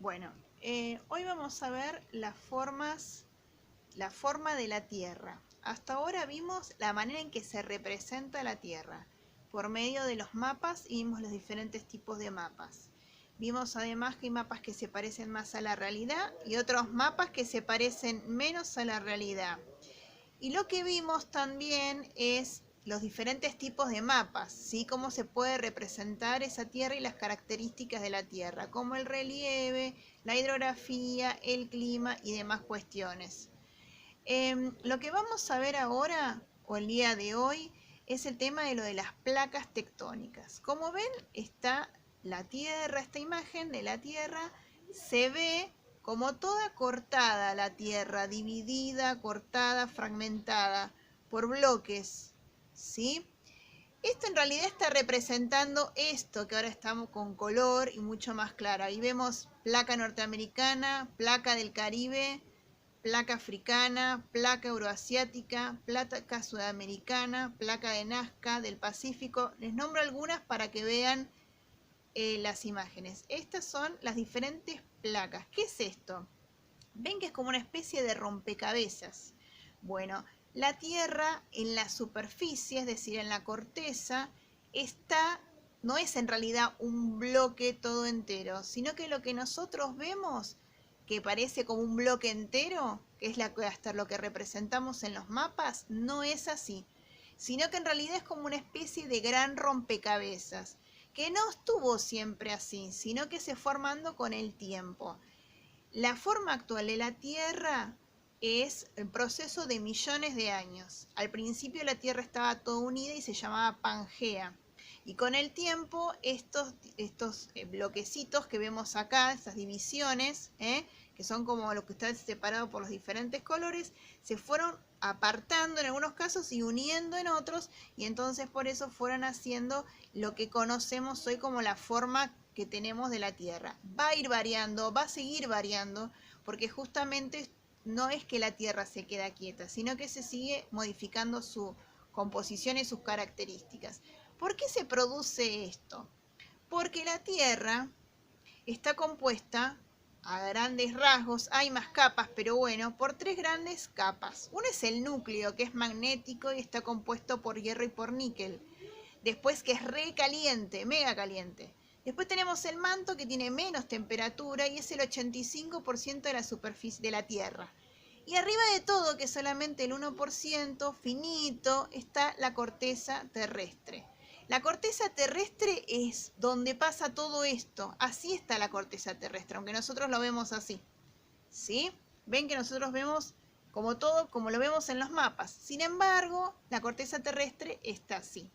Bueno, hoy vamos a ver la forma de la Tierra. Hasta ahora vimos la manera en que se representa la Tierra por medio de los mapas y vimos los diferentes tipos de mapas. Vimos además que hay mapas que se parecen más a la realidad y otros mapas que se parecen menos a la realidad. Y lo que vimos también es los diferentes tipos de mapas, ¿sí? Cómo se puede representar esa tierra y las características de la tierra, como el relieve, la hidrografía, el clima y demás cuestiones. Lo que vamos a ver ahora, o el día de hoy, es el tema de lo de las placas tectónicas. Como ven, está la tierra, esta imagen de la tierra, se ve como toda cortada la tierra, dividida, cortada, fragmentada por bloques, ¿sí? Esto en realidad está representando esto que ahora estamos con color y mucho más clara. Ahí vemos placa norteamericana, placa del Caribe, placa africana, placa euroasiática, placa sudamericana, placa de Nazca, del Pacífico. Les nombro algunas para que vean las imágenes. Estas son las diferentes placas. ¿Qué es esto? Ven que es como una especie de rompecabezas. Bueno, la Tierra en la superficie, es decir, en la corteza, no es en realidad un bloque todo entero, sino que lo que nosotros vemos, que parece como un bloque entero, que es hasta lo que representamos en los mapas, no es así, sino que en realidad es como una especie de gran rompecabezas, que no estuvo siempre así, sino que se fue formando con el tiempo. La forma actual de la Tierra es el proceso de millones de años. Al principio la Tierra estaba toda unida y se llamaba Pangea. Y con el tiempo estos bloquecitos que vemos acá, estas divisiones, que son como lo que está separado por los diferentes colores, se fueron apartando en algunos casos y uniendo en otros, y entonces por eso fueron haciendo lo que conocemos hoy como la forma que tenemos de la Tierra. Va a ir variando, va a seguir variando, porque justamente no es que la Tierra se queda quieta, sino que se sigue modificando su composición y sus características. ¿Por qué se produce esto? Porque la Tierra está compuesta, a grandes rasgos, hay más capas, pero bueno, por tres grandes capas. Uno es el núcleo, que es magnético y está compuesto por hierro y por níquel. Después, que es re caliente, mega caliente. Después tenemos el manto, que tiene menos temperatura y es el 85% de la superficie de la Tierra. Y arriba de todo, que es solamente el 1% finito, está la corteza terrestre. La corteza terrestre es donde pasa todo esto. Así está la corteza terrestre, aunque nosotros lo vemos así. ¿Sí? Ven que nosotros vemos como todo, como lo vemos en los mapas. Sin embargo, la corteza terrestre está así.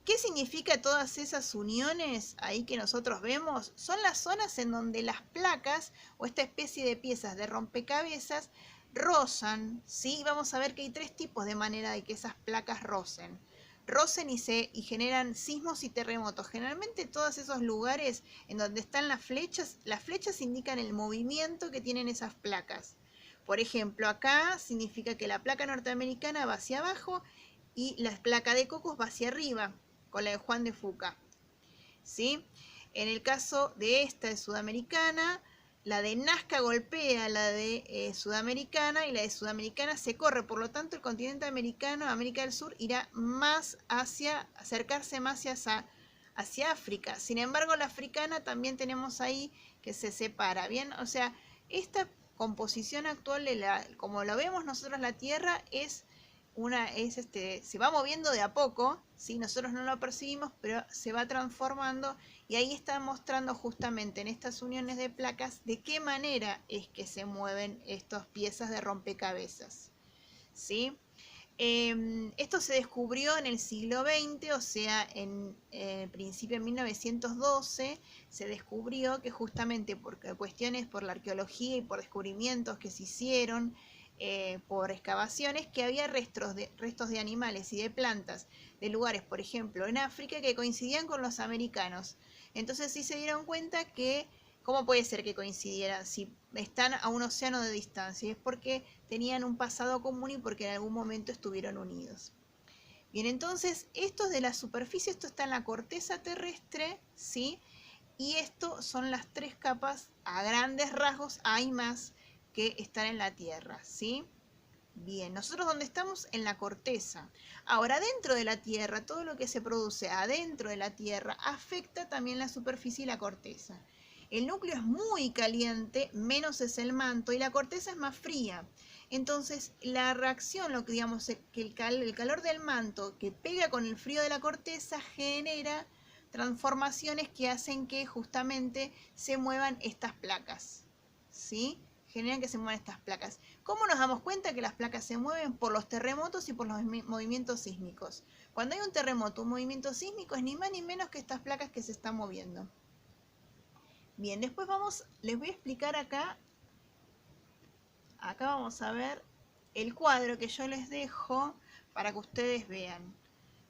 ¿Qué significa todas esas uniones ahí que nosotros vemos? Son las zonas en donde las placas o esta especie de piezas de rompecabezas rozan, ¿sí? Vamos a ver que hay tres tipos de manera de que esas placas rocen. Rocen y generan sismos y terremotos. Generalmente todos esos lugares en donde están las flechas indican el movimiento que tienen esas placas. Por ejemplo, acá significa que la placa norteamericana va hacia abajo y la placa de Cocos va hacia arriba, con la de Juan de Fuca, ¿sí? En el caso de esta de Sudamericana, la de Nazca golpea la de Sudamericana y la de Sudamericana se corre, por lo tanto el continente americano, América del Sur, irá más acercarse más hacia África. Sin embargo, la africana también tenemos ahí que se separa, ¿bien? O sea, esta composición actual, como lo vemos nosotros la Tierra, se va moviendo de a poco, ¿sí? Nosotros no lo percibimos, pero se va transformando y ahí está mostrando justamente en estas uniones de placas de qué manera es que se mueven estas piezas de rompecabezas, ¿sí? Esto se descubrió en el siglo XX, o sea, en principio en 1912, se descubrió que justamente por cuestiones, por la arqueología y por descubrimientos que se hicieron, por excavaciones, que había restos de animales y de plantas de lugares, por ejemplo, en África, que coincidían con los americanos. Entonces sí se dieron cuenta que, ¿cómo puede ser que coincidieran si están a un océano de distancia? Es porque tenían un pasado común y porque en algún momento estuvieron unidos. Bien, entonces, esto es de la superficie, esto está en la corteza terrestre, ¿sí? Y esto son las 3 capas, a grandes rasgos hay más que están en la Tierra, ¿sí? Bien, nosotros ¿dónde estamos? En la corteza. Ahora, dentro de la Tierra, todo lo que se produce adentro de la Tierra afecta también la superficie y la corteza. El núcleo es muy caliente, menos es el manto, y la corteza es más fría. Entonces, la reacción, lo que digamos, que el calor del manto que pega con el frío de la corteza genera transformaciones que hacen que justamente se muevan estas placas, ¿sí? Generan que se muevan estas placas. ¿Cómo nos damos cuenta que las placas se mueven? Por los terremotos y por los movimientos sísmicos. Cuando hay un terremoto, un movimiento sísmico, es ni más ni menos que estas placas que se están moviendo. Bien, después les voy a explicar acá vamos a ver el cuadro que yo les dejo para que ustedes vean.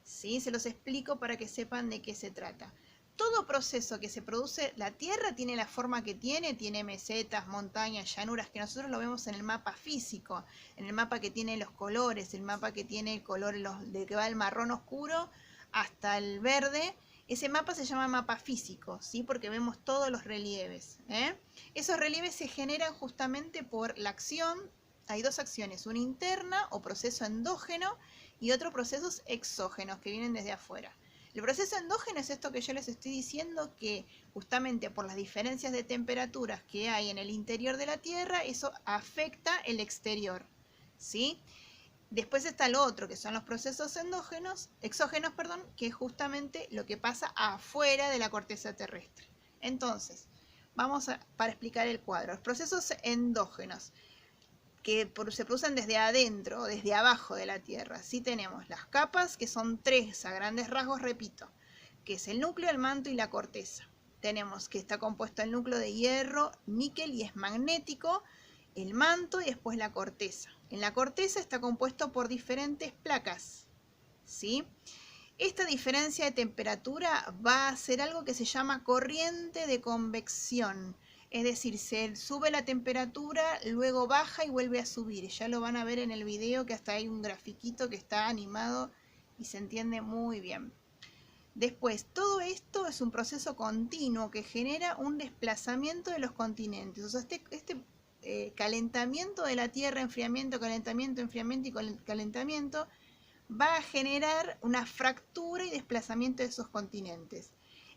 ¿Sí? Se los explico para que sepan de qué se trata. Todo proceso que se produce, la Tierra tiene la forma que tiene mesetas, montañas, llanuras, que nosotros lo vemos en el mapa físico, en el mapa que tiene los colores, el mapa que tiene el color de que va del marrón oscuro hasta el verde. Ese mapa se llama mapa físico, ¿sí? Porque vemos todos los relieves, ¿eh? Esos relieves se generan justamente por la acción. Hay 2 acciones, una interna o proceso endógeno y otros procesos exógenos que vienen desde afuera. El proceso endógeno es esto que yo les estoy diciendo, que justamente por las diferencias de temperaturas que hay en el interior de la Tierra, eso afecta el exterior, ¿sí? Después está lo otro, que son los procesos exógenos, que es justamente lo que pasa afuera de la corteza terrestre. Entonces, para explicar el cuadro. Los procesos endógenos que se producen desde adentro o desde abajo de la Tierra. Sí tenemos las capas, que son 3 a grandes rasgos, repito, que es el núcleo, el manto y la corteza. Tenemos que está compuesto el núcleo de hierro, níquel y es magnético, el manto y después la corteza. En la corteza está compuesto por diferentes placas, ¿sí? Esta diferencia de temperatura va a hacer algo que se llama corriente de convección. Es decir, se sube la temperatura, luego baja y vuelve a subir. Ya lo van a ver en el video, que hasta hay un grafiquito que está animado y se entiende muy bien. Después, todo esto es un proceso continuo que genera un desplazamiento de los continentes. O sea, este calentamiento de la Tierra, enfriamiento, calentamiento y calentamiento, va a generar una fractura y desplazamiento de esos continentes.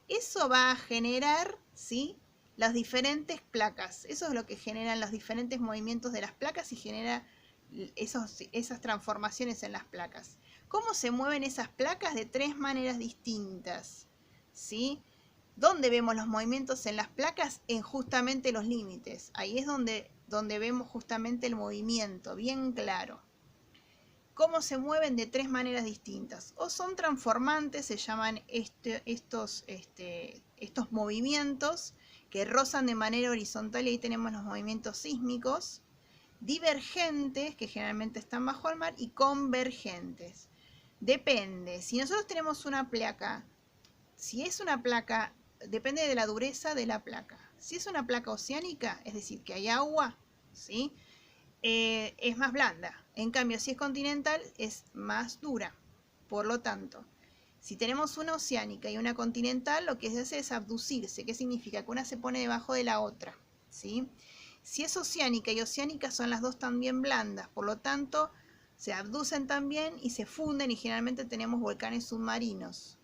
Eso va a generar, ¿sí?, las diferentes placas. Eso es lo que generan los diferentes movimientos de las placas y genera esas transformaciones en las placas. ¿Cómo se mueven esas placas? De 3 maneras distintas, ¿sí? ¿Dónde vemos los movimientos en las placas? En justamente los límites. Ahí es donde vemos justamente el movimiento, bien claro. ¿Cómo se mueven? De 3 maneras distintas. O son transformantes, se llaman estos movimientos que rozan de manera horizontal, y ahí tenemos los movimientos sísmicos. Divergentes, que generalmente están bajo el mar, y convergentes. Depende. Si nosotros tenemos una placa, depende de la dureza de la placa. Si es una placa oceánica, es decir, que hay agua, ¿sí?, es más blanda. En cambio, si es continental, es más dura. Por lo tanto, si tenemos una oceánica y una continental, lo que se hace es abducirse. ¿Qué significa? Que una se pone debajo de la otra, ¿sí? Si es oceánica y oceánica, son las dos también blandas. Por lo tanto, se abducen también y se funden, y generalmente tenemos volcanes submarinos.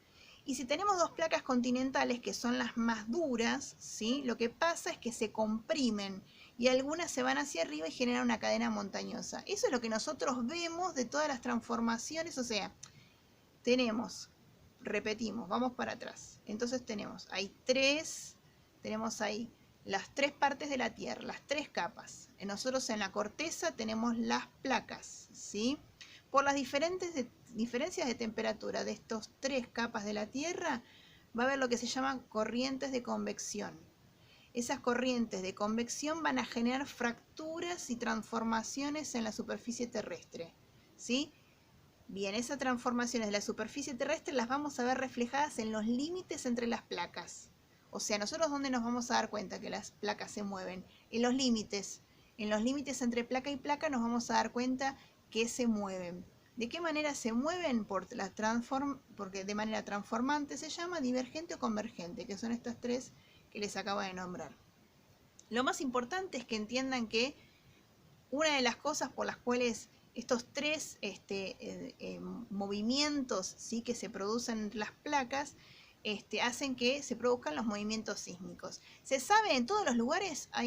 Y si tenemos 2 placas continentales, que son las más duras, ¿sí?, lo que pasa es que se comprimen y algunas se van hacia arriba y generan una cadena montañosa. Eso es lo que nosotros vemos de todas las transformaciones. O sea, repetimos, vamos para atrás. Entonces tenemos ahí las 3 partes de la Tierra, las 3 capas. Nosotros en la corteza tenemos las placas, ¿sí? Por las diferencias de temperatura de estos 3 capas de la Tierra, va a haber lo que se llaman corrientes de convección. Esas corrientes de convección van a generar fracturas y transformaciones en la superficie terrestre, ¿sí? Bien, esas transformaciones de la superficie terrestre las vamos a ver reflejadas en los límites entre las placas. O sea, nosotros ¿dónde nos vamos a dar cuenta que las placas se mueven? En los límites. En los límites entre placa y placa nos vamos a dar cuenta que se mueven. ¿De qué manera se mueven? Porque de manera transformante se llama, divergente o convergente, que son estas 3 que les acabo de nombrar. Lo más importante es que entiendan que una de las cosas por las cuales estos tres movimientos, ¿sí?, que se producen entre las placas hacen que se produzcan los movimientos sísmicos. Se sabe, en todos los lugares hay